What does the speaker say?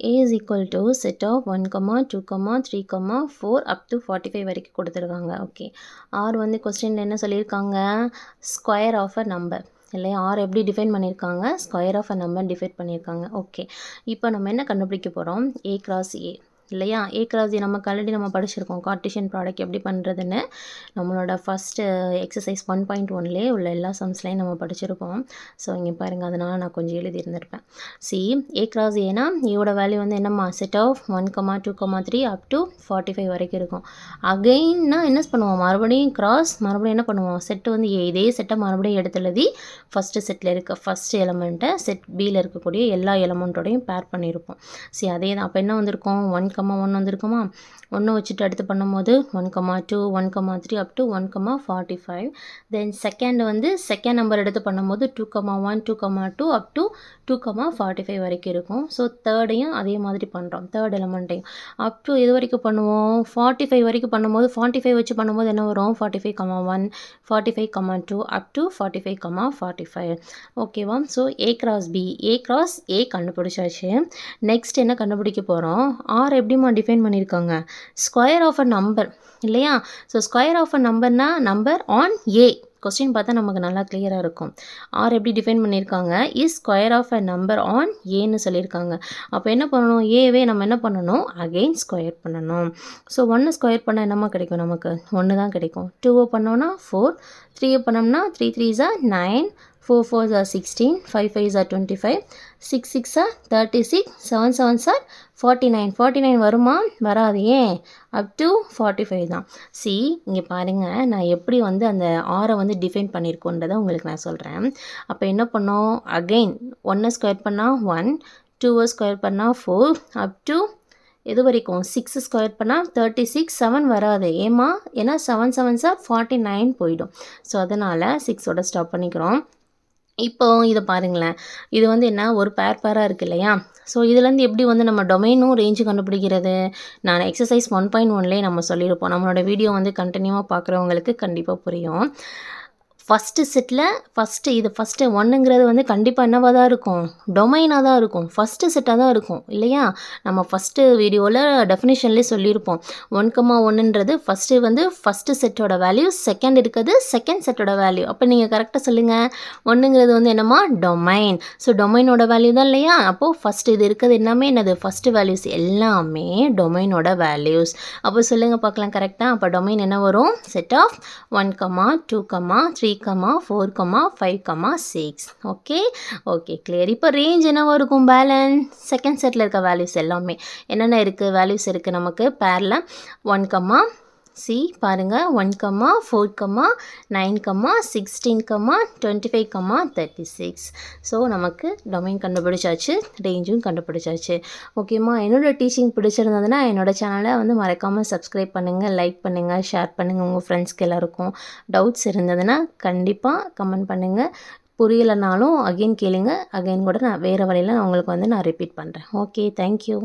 A is equal to set of 1, 2, 3, 4 up to 45 வரைக்கும் கொடுத்துருக்காங்க. Okay, R வந்து கொஸ்டினில் என்ன சொல்லியிருக்காங்க, ஸ்கொயர் ஆஃப் அ நம்பர் இல்லையா. ஆர் எப்படி டிஃபைன் பண்ணியிருக்காங்க, square of a number define பண்ணியிருக்காங்க. ஓகே, இப்போ நம்ம என்ன கண்டுபிடிக்க போகிறோம், A cross A இல்லையா. A cross A நமக்கு ஆல்ரெடி நம்ம படிச்சிருக்கோம் கார்ட்டீசியன் ப்ராடக்ட் எப்படி பண்ணுறதுன்னு. நம்மளோட ஃபஸ்ட்டு எக்ஸசைஸ் 1.1லே உள்ள எல்லா சம்ஸ்லையும் நம்ம படிச்சிருக்கோம். ஸோ இங்கே பாருங்கள், அதனால் நான் கொஞ்சம் எழுதியிருந்திருப்பேன். சி A cross Aனா ஏவோட வேல்யூ வந்து என்னம்மா, செட் ஆஃப் 1, 2, 3 அப் டு 45 வரைக்கும் இருக்கும். அகெயின்னா என்ன பண்ணுவோம், மறுபடியும் கிராஸ், மறுபடியும் என்ன பண்ணுவோம், செட்டு வந்து இதே செட்டை மறுபடியும் எடுத்து எழுதி ஃபஸ்ட்டு செட்டில் இருக்க ஃபஸ்ட் எலமெண்ட்டை செட் பியில் இருக்கக்கூடிய எல்லா எலமெண்ட்டோடையும் பேர் பண்ணியிருப்போம். சரி, அதே தான். அப்போ என்ன வந்திருக்கும், 1, 1 வந்திருக்குமா. 1 வச்சுட்டு அடுத்து பண்ணும்போது 1, 2, 1, 3 அப் டு 1, 45. தென் செகண்ட் வந்து செகண்ட் நம்பர் எடுத்து பண்ணும்போது 2, 1, 2, 2 அப் டு 2, 45 வரைக்கும் இருக்கும். ஸோ தேர்டையும் அதே மாதிரி பண்ணுறோம், தேர்ட் எலமெண்ட்டையும் அப் டு இது வரைக்கும் பண்ணுவோம். 45 வரைக்கும் பண்ணும்போது 45 வச்சு பண்ணும்போது என்ன வரும், 45, 1, 45, 2 அப் டு 45, 45. ஓகேவா. So A cross B, A cross A கண்டுபிடிச்சாச்சு. நெக்ஸ்ட் என்ன கண்டுபிடிக்க போகிறோம், ஆர் எப்படிமா டிஃபைன் பண்ணியிருக்காங்க, ஸ்கொயர் ஆஃப் அ நம்பர் இல்லையா. ஸோ ஸ்கொயர் ஆஃப் அ நம்பர்னா நம்பர் ஆன் ஏ. கொஸ்டின் பார்த்தா நமக்கு நல்லா கிளியராக இருக்கும். ஆர் எப்படி டிஃபைன் பண்ணியிருக்காங்க, is square of a number on ஏன்னு சொல்லியிருக்காங்க. அப்போ என்ன பண்ணணும், ஏவே நம்ம என்ன பண்ணணும், அகெயின் ஸ்கொயர் பண்ணணும். ஸோ 1 ஸ்கொயர் பண்ணால் என்னம்மா கிடைக்கும், நமக்கு 1 தான் கிடைக்கும். 2 பண்ணோன்னா 4, 3 பண்ணோம்னா 3 3s are 9, 4 4s are 16, 5 5s are 25, 6 6s are 36, 7 7s are 49. 49 வருமா, வராது. ஏன், அப் டு 45 தான். சி இங்கே பாருங்கள், நான் எப்படி வந்து அந்த ஆரை வந்து டிஃபைன் பண்ணியிருக்கோன்றதை உங்களுக்கு நான் சொல்கிறேன். அப்போ என்ன பண்ணோம், அகெயின் 1 ஸ்கொயர் பண்ணால் 1, 2 ஸ்கொயர் பண்ணால் 4 அப் டு இது வரைக்கும் 6 ஸ்கொயர் பண்ணால் 36, 7 வராது. ஏமா, ஏன்னா 7 7s are 49 போயிடும். ஸோ அதனால் 6ஓட ஸ்டாப் பண்ணிக்கிறோம். இப்போ இதை பாருங்களேன், இது வந்து என்ன, ஒரு பேராக இருக்குது இல்லையா. ஸோ இதுலேருந்து எப்படி வந்து நம்ம டொமைனும் ரேஞ்சு கண்டுபிடிக்கிறது, நான் எக்ஸசைஸ் 1.1லே நம்ம சொல்லியிருப்போம். நம்மளோட வீடியோ வந்து கண்டினியூவாக பார்க்குறவங்களுக்கு கண்டிப்பாக புரியும். ஃபஸ்ட்டு செட்டில் ஃபஸ்ட்டு 1ங்கிறது வந்து கண்டிப்பாக என்னவாக தான் இருக்கும், டொமைனாக தான் இருக்கும், ஃபஸ்ட்டு செட்டாக தான் இருக்கும் இல்லையா. நம்ம ஃபஸ்ட்டு வீடியோவில் டெஃபினிஷன்லேயே சொல்லியிருப்போம், 1, 1ன்றது ஃபஸ்ட்டு வந்து ஃபஸ்ட்டு செட்டோட வேல்யூ, செகண்ட் இருக்கிறது செகண்ட் செட்டோட வேல்யூ. அப்போ நீங்கள் கரெக்டாக சொல்லுங்கள், 1ங்கிறது வந்து என்னம்மா, டொமைன். ஸோ டொமைனோட வேல்யூ தான் இல்லையா. அப்போது ஃபஸ்ட்டு இது இருக்கிறது எல்லாமே என்னது, ஃபஸ்ட்டு வேல்யூஸ் எல்லாமே டொமைனோட வேல்யூஸ். அப்போ சொல்லுங்கள் பார்க்கலாம் கரெக்டாக. அப்போ டொமைன் என்ன வரும், செட் ஆஃப் 1, 2, 3, 4, 5, 6. Okay clear. இப்போ ரேஞ்ச் என்னவா இருக்கும், பேலன்ஸ் செகண்ட் செட்டில் இருக்க வேல்யூஸ் எல்லாமே என்னென்ன இருக்குது, வேல்யூஸ் இருக்குது நமக்கு பேரில். 1, சி பாருங்கள், 1, 4, 9, 16, 25, 36. ஸோ நமக்கு டொமைன் கண்டுபிடிச்சாச்சு, ரேஞ்சும் கண்டுபிடிச்சாச்சு. ஓகேம்மா, என்னோடய டீச்சிங் பிடிச்சிருந்ததுன்னா என்னோடய சேனலை வந்து மறக்காமல் சப்ஸ்கிரைப் பண்ணுங்கள், லைக் பண்ணுங்கள், ஷேர் பண்ணுங்கள் உங்கள் ஃப்ரெண்ட்ஸ்க்கு எல்லாருக்கும். டவுட்ஸ் இருந்ததுன்னா கண்டிப்பாக கமெண்ட் பண்ணுங்கள். புரியலைனாலும் அகெயின் கேளுங்க, அகெயின் கூட நான் வேறு வழியில் உங்களுக்கு வந்து நான் ரிப்பீட் பண்ணுறேன். Okay, thank you.